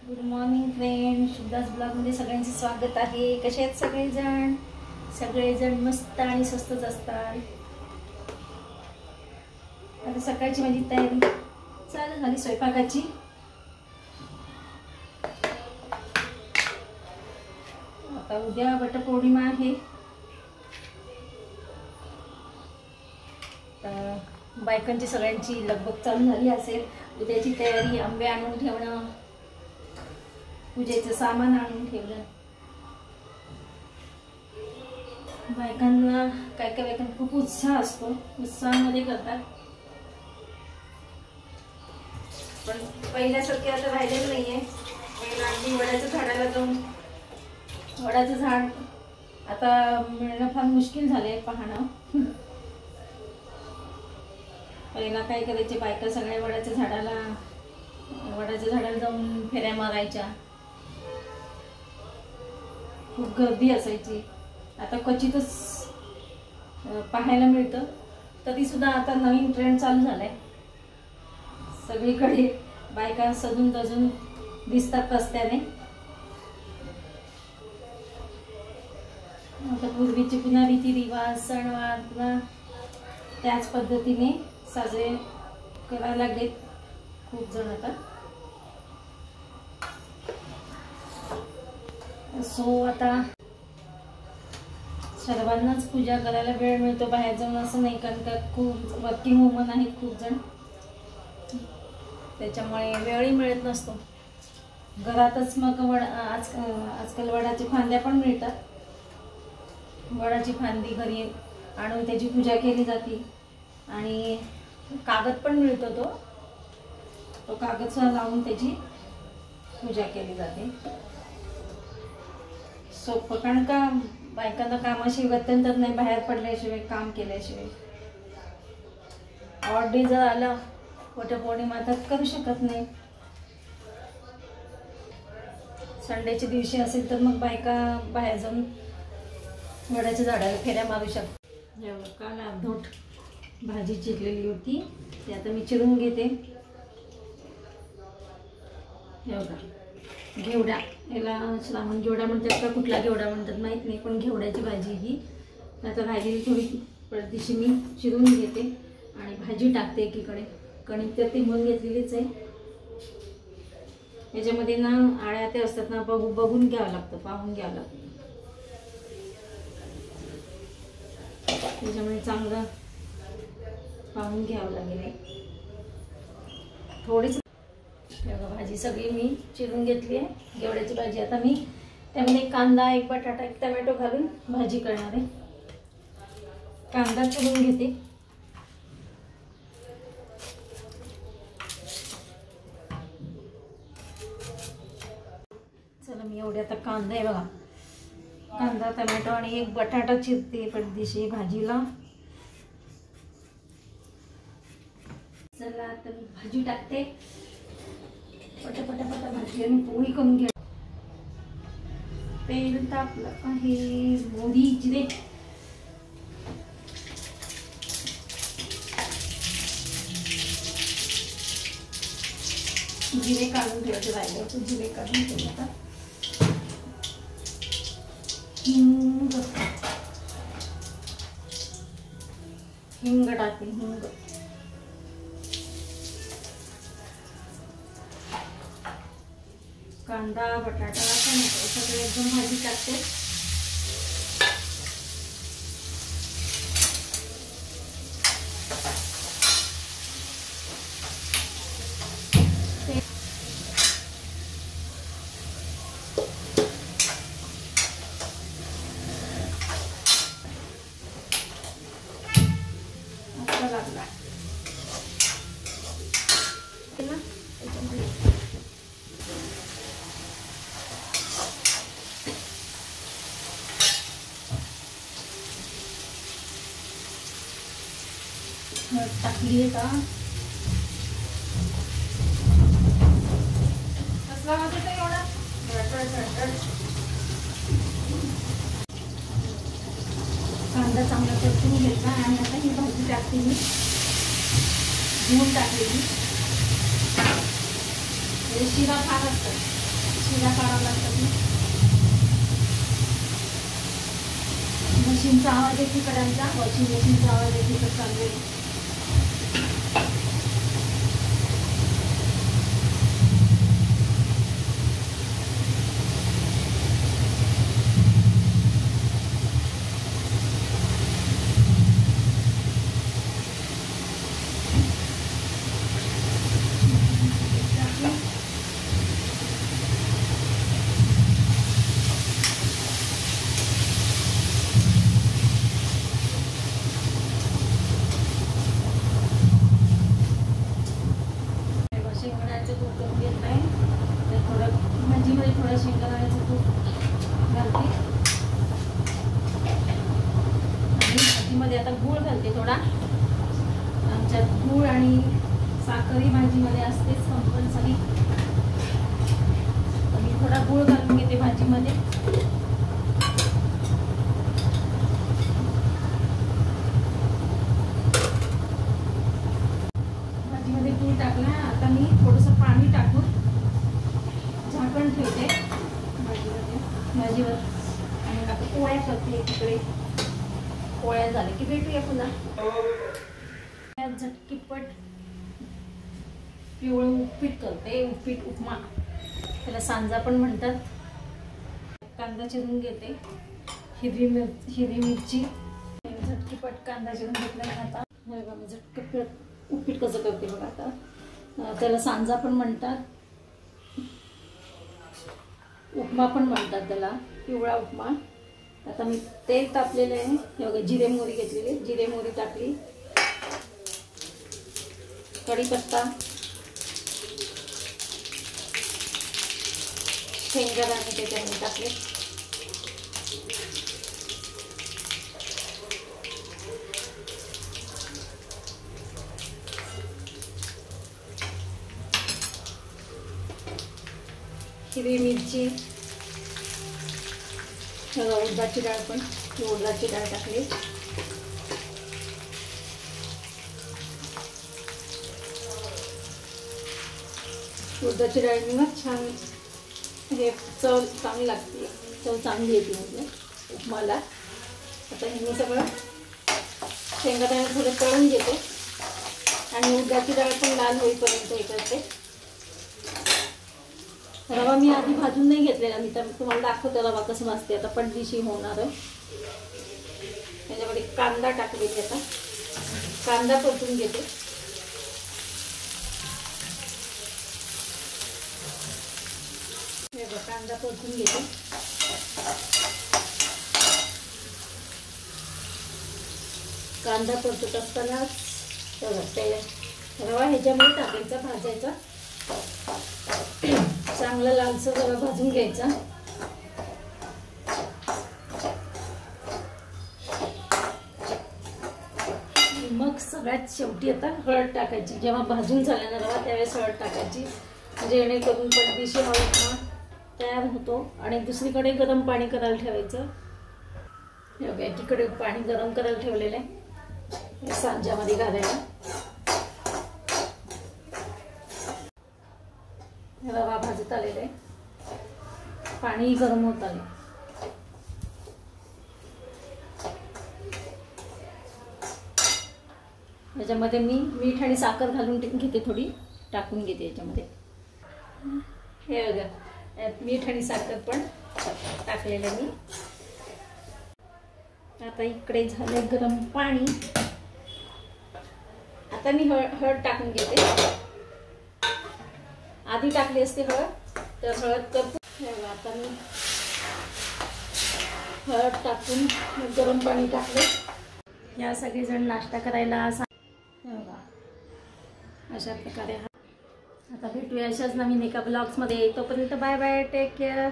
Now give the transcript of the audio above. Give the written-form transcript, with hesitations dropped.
Good morning friend, शुद्धास ब्लॉगमध्ये सगळ्यांचे स्वागत आहे. कसे आहेत सगळेजण? सगळेजण मस्त आणि स्वस्तच असतात. आता सकाळची माझी तयारी चालू झाली स्वयंपाकाची. आता उद्या वटपौर्णिमा आहे, तर बायकांची सगळ्यांची लगबग चालू झाली असेल. उद्याची तयारी, आंबे आणून ठेवणं, पूजेचं सामान आणून ठेवलं. बायकांना काय काय बायकांना खूप उत्साह असतो, उत्साहामध्ये करतात. पण पहिल्यासारखे आता राहिलेलं नाहीये. पहिला अगदी वडाच्या झाडाला जाऊन, वडाचं झाड आता मिळणं फार मुश्किल झालंय पाहणं. पहिला काय करायचे बायका, सगळ्या वडाच्या झाडाला जाऊन फेऱ्या मारायच्या. खूप गर्दी असायची. आता क्वचितच पाहायला मिळतं. तरी सुद्धा आता नवीन ट्रेंड चालू झालाय. सगळीकडे बायका सजून दजून दिसतात रस्त्याने. आता पूर्वीचे पुन्हा रीतिरिवाज, सणवार पुन्हा त्याच पद्धतीने साजरे करायला लागलेत खूप जण आता. सो आता सर्वांनाच पूजा करायला वेळ मिळतो बाहेर जाऊन असं नाही, कारण का खूप वर्किंग वुमन आहेत खूप जण, त्याच्यामुळे वेळही मिळत नसतो. घरातच मग आजकाल वडाची फांद्या पण मिळतात. वडाची फांदी घरी आणून त्याची पूजा केली जाते. आणि कागद पण मिळतो, तो कागद सुद्धा लावून त्याची पूजा केली जाते. सोपं, कारण का बायकांना कामाशी गत्यंतर नाही बाहेर पडल्याशिवाय, काम केल्याशिवाय. ऑड डे जर आलं वटपौर्णिमा तर करू शकत नाही. संडेच्या दिवशी असेल तर मग बायका बाहेर जाऊन वडाच्या झाडाला फेऱ्या मारू शकतात. काल अर्धोट भाजी चिरलेली होती, ती आता मी चिरून घेते. घेवडा, याला श्रावण घेवडा म्हणतात का कुठला घेवडा म्हणतात माहीत नाही, पण घेवड्याची भाजी ही आता राहिलेली थोडी परदेशी मी चिरून घेते आणि भाजी टाकते एकीकडे. कणिक तर ती मळून घेतलेलीच आहे. याच्यामध्ये ना आळ्या ते असतात ना, बघून घ्यावं लागतं, पाहून घ्यावं लागतं. त्याच्यामुळे चांगलं पाहून घ्यावं लागेल. थोडीच भाजी सगळी मी चिरून घेतली आहे, घेवड्याची भाजी. आता मी त्यामध्ये कांदा, एक बटाटा, एक टमॅटो घालून भाजी करणार आहे. कांदा चिरून घेते. चला, मी एवढे आता कांदा आहे बघा, कांदा, टमॅटो आणि एक बटाटा चिरते पडदेशी भाजीला. चला आता मी भाजी टाकते. पटापटा भाजी आणि पोळी करून घ्या. तेल तापलं आहे, मोहरी, जिरे, काढून ठेवायचे राहिले, जिरे काढून ठेवले. हिंग टाकते, हिंग. कांदा, बटाटा, टोमॅटो सगळे एकदम भाजी टाकते. लागला टाकली आहे का? कसला वाजत आहे एवढा? कांदा चांगला परतून घेतला आणि आता ही भाजी टाकते मी. धुवून टाकलेली. शिरा फार असतात. शिरा काढावं लागतात ना. मशीनचा आवाज आहे तिकडांचा, वॉशिंग मशीनचा आवाज आहे तिकड चालू आहे. शेंगदाण्याचं तूप करून घेत नाही, तर थोडं भाजीमध्ये थोडं शेंगदाण्याचं तूप घालते आणि भाजीमध्ये आता गूळ घालते थोडा. आमच्यात गूळ आणि साखरही भाजीमध्ये असतेच कंपल्सरी. मी थोडा गूळ घालून घेते भाजीमध्ये. भाजीमध्ये गूळ टाकला. आता मी थोडंसं पाणी टाकून झाकण ठेवते भाजीवर आणि आता पोळ्या करते. तिकडे पोळ्या झाल्या की भेटूया पुन्हा. झटकीपट पिवळं उपीट करते. उपीट उपमा त्याला सांजा पण म्हणतात. कांदा चिरून घेते, हिरवी मिरची. झटकीपट कांदा चिरून घेतला. आता मी झटकीपट उपीट कसं करते बघा. आता त्याला सांजा पण म्हणतात, उपमा पण म्हणतात त्याला, पिवळा उपमा. आता मी तेल तापलेलं आहे. हे बघा जिरे मोहरी घेतलेली, जिरे मोहरी टाकली, कढीपत्ता, शेंगदाणे त्याच्यामध्ये टाकले. हिरवी मिरची, उडदाची डाळ पण, उडदाची डाळ टाकली. उडदाची डाळीने ना छान हे चव चांगली लागते, चव चांगली येते म्हणजे उपमाला. आता हे मी सगळं शेंगदाणे थोडे तळून घेते आणि उडदाची डाळ पण लाल होईपर्यंत हे करते. रवा मी आधी भाजून नाही घेतलेला, मी तर तुम्हाला दाखवते रवा कसं भाजते. आता पडदिशी होणार आहे. त्याच्यामध्ये कांदा टाकलेली. आता कांदा परतून घेते. कांदा परतून घेते. कांदा परतत असताना रवा ह्याच्यामध्ये टाकायचा, भाजायचा. चांगला लालसर रवा भाजून घ्यायचा. मग सगळ्यात शेवटी आता हळद टाकायची. जेव्हा भाजून झाला ना रवा त्यावेळेस हळद टाकायची, जेणेकरून पडदिशी हा उपमा तयार होतो. आणि दुसरीकडे गरम पाणी करायला ठेवायचं. एकीकडे पाणी गरम करायला ठेवलेलं आहे सांज्यामध्ये घालायला. रवा भाजत आलेला आहे, पाणी गरम होत आले. याच्यामध्ये मी मीठ आणि साखर घालून घेते, थोडी टाकून घेते याच्यामध्ये. हे बघा मीठ आणि साखर पण टाकलेलं मी. आता इकडे झाले गरम पाणी. आता मी हळद टाकून घेते. आधी टाकली असते हळद, तर हळद करतो. आता मी हळद टाकून गरम पाणी टाकले. या सगळेजण नाश्ता करायला अशा प्रकारे. आता भेटूया अशाच नवीन एका ब्लॉग्समध्ये. तोपर्यंत बाय बाय, टेक केअर.